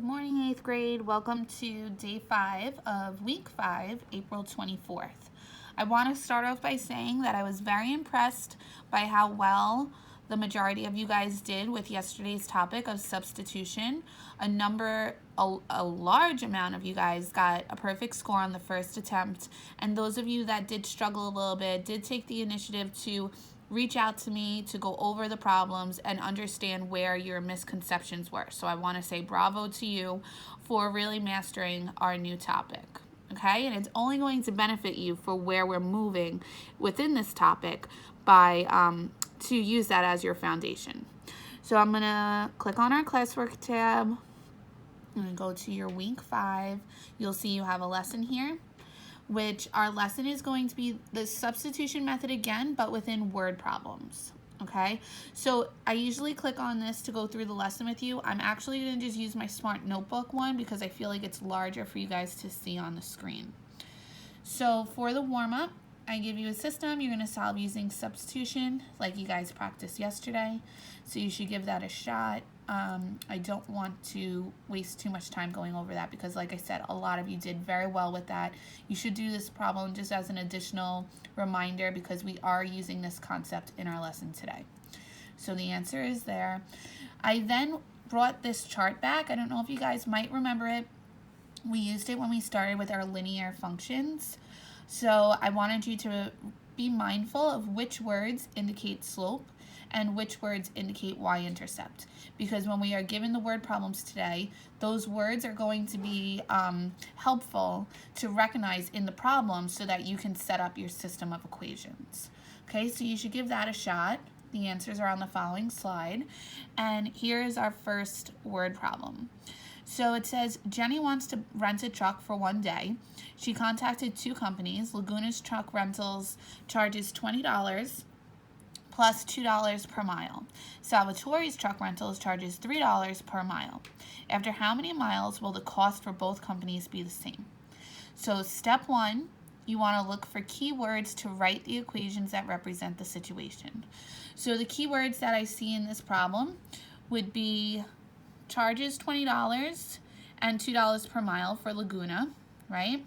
Good morning, 8th grade. Welcome to day 5 of week 5, April 24th. I want to start off by saying that I was very impressed by how well the majority of you guys did with yesterday's topic of substitution. A large amount of you guys got a perfect score on the first attempt, and those of you that did struggle a little bit did take the initiative to reach out to me to go over the problems and understand where your misconceptions were. So I want to say bravo to you for really mastering our new topic. Okay, and it's only going to benefit you for where we're moving within this topic by to use that as your foundation. So I'm going to click on our classwork tab. I'm going to go to your week 5. You'll see you have a lesson here, which our lesson is going to be the substitution method again, but within word problems. Okay, so I usually click on this to go through the lesson with you. I'm actually going to just use my Smart Notebook one because I feel like it's larger for you guys to see on the screen. So for the warm-up, I give you a system. You're going to solve using substitution like you guys practiced yesterday. So you should give that a shot. I don't want to waste too much time going over that because, like I said, a lot of you did very well with that. You should do this problem just as an additional reminder because we are using this concept in our lesson today. So the answer is there. I then brought this chart back. I don't know if you guys might remember it. We used it when we started with our linear functions. So I wanted you to be mindful of which words indicate slope and which words indicate y-intercept, because when we are given the word problems today, those words are going to be helpful to recognize in the problem so that you can set up your system of equations. Okay, so you should give that a shot. The answers are on the following slide, and here is our first word problem. So it says Jenny wants to rent a truck for one day. She contacted 2 companies. Laguna's Truck Rentals charges $20 plus $2 per mile. Salvatore's Truck Rentals charges $3 per mile. After how many miles will the cost for both companies be the same? So step 1, you want to look for keywords to write the equations that represent the situation. So the keywords that I see in this problem would be charges $20 and $2 per mile for Laguna, right?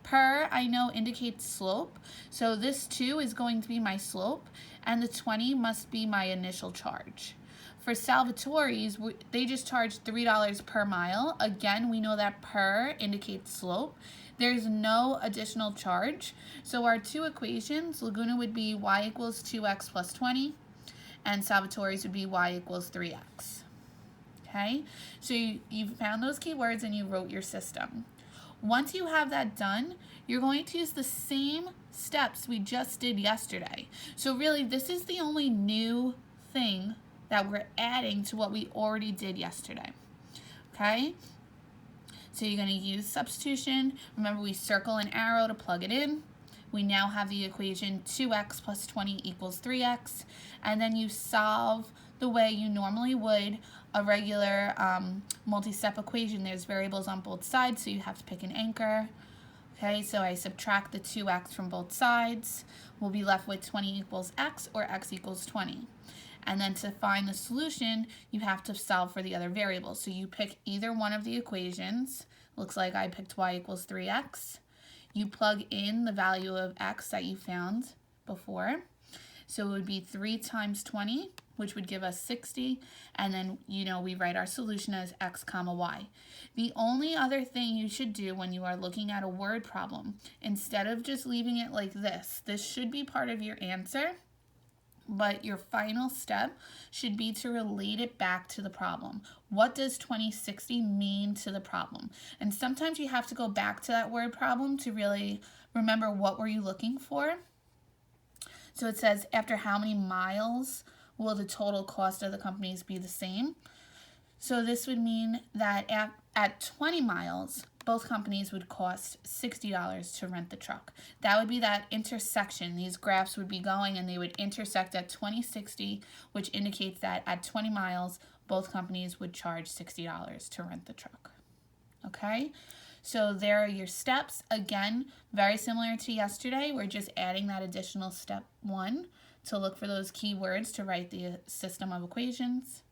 Per, I know, indicates slope, so this 2 is going to be my slope, and the 20 must be my initial charge. For Salvatore's, they just charge $3 per mile. Again, we know that per indicates slope. There's no additional charge, so our 2 equations, Laguna would be y equals 2x plus 20, and Salvatore's would be y equals 3x. Okay, so you found those keywords and you wrote your system. Once you have that done, you're going to use the same steps we just did yesterday. So really, this is the only new thing that we're adding to what we already did yesterday. Okay, so you're going to use substitution. Remember, we circle an arrow to plug it in. We now have the equation 2x plus 20 equals 3x, and then you solve the way you normally would a regular multi-step equation. There's variables on both sides, so you have to pick an anchor. Okay, so I subtract the 2x from both sides. We'll be left with 20 equals x, or x equals 20. And then to find the solution, you have to solve for the other variables. So you pick either one of the equations. Looks like I picked y equals 3x. You plug in the value of x that you found before. So it would be 3 times 20, which would give us 60, and then, we write our solution as x comma y. The only other thing you should do when you are looking at a word problem, instead of just leaving it like this should be part of your answer, but your final step should be to relate it back to the problem. What does 2060 mean to the problem? And sometimes you have to go back to that word problem to really remember what were you looking for. So it says, after how many miles will the total cost of the companies be the same? So this would mean that at 20 miles, both companies would cost $60 to rent the truck. That would be that intersection. These graphs would be going and they would intersect at 2060, which indicates that at 20 miles, both companies would charge $60 to rent the truck. Okay? So there are your steps. Again, very similar to yesterday. We're just adding that additional step 1 to look for those keywords to write the system of equations.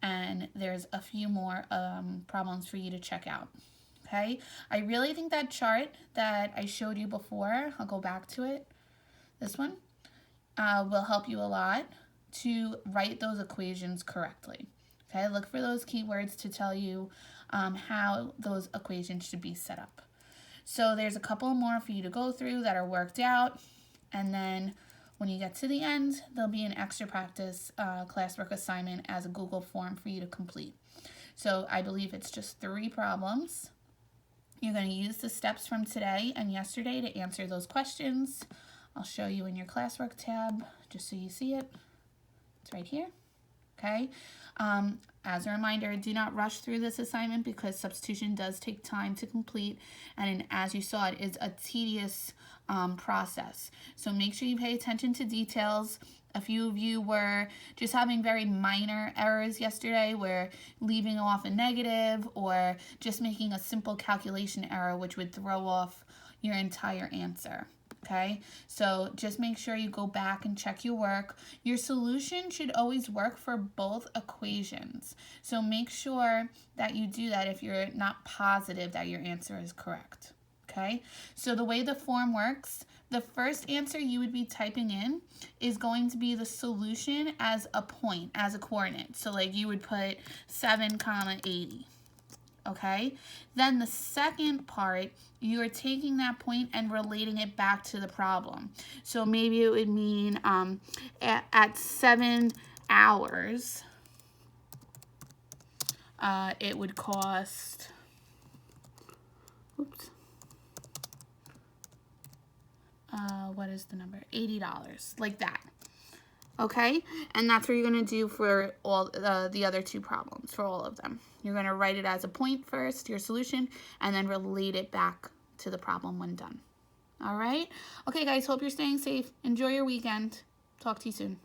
and there's a few more problems for you to check out. Okay, I really think that chart that I showed you before, I'll go back to it, this one, will help you a lot to write those equations correctly. Okay, look for those keywords to tell you how those equations should be set up. So there's a couple more for you to go through that are worked out, and then when you get to the end, there'll be an extra practice classwork assignment as a Google form for you to complete. So I believe it's just 3 problems. You're going to use the steps from today and yesterday to answer those questions. I'll show you in your classwork tab just so you see it. It's right here. Okay. As a reminder, do not rush through this assignment because substitution does take time to complete, and as you saw, it is a tedious process. So make sure you pay attention to details. A few of you were just having very minor errors yesterday, where leaving off a negative or just making a simple calculation error, which would throw off your entire answer. Okay, so just make sure you go back and check your work. Your solution should always work for both equations. So make sure that you do that if you're not positive that your answer is correct. Okay, so the way the form works, the first answer you would be typing in is going to be the solution as a point, as a coordinate. So like you would put 7, 80. Okay, then the second part, you are taking that point and relating it back to the problem. So maybe it would mean at 7 hours, it would cost, what is the number? $80, like that. Okay, and that's what you're going to do for all the other 2 problems, for all of them. You're going to write it as a point first, your solution, and then relate it back to the problem when done. All right? Okay, guys, hope you're staying safe. Enjoy your weekend. Talk to you soon.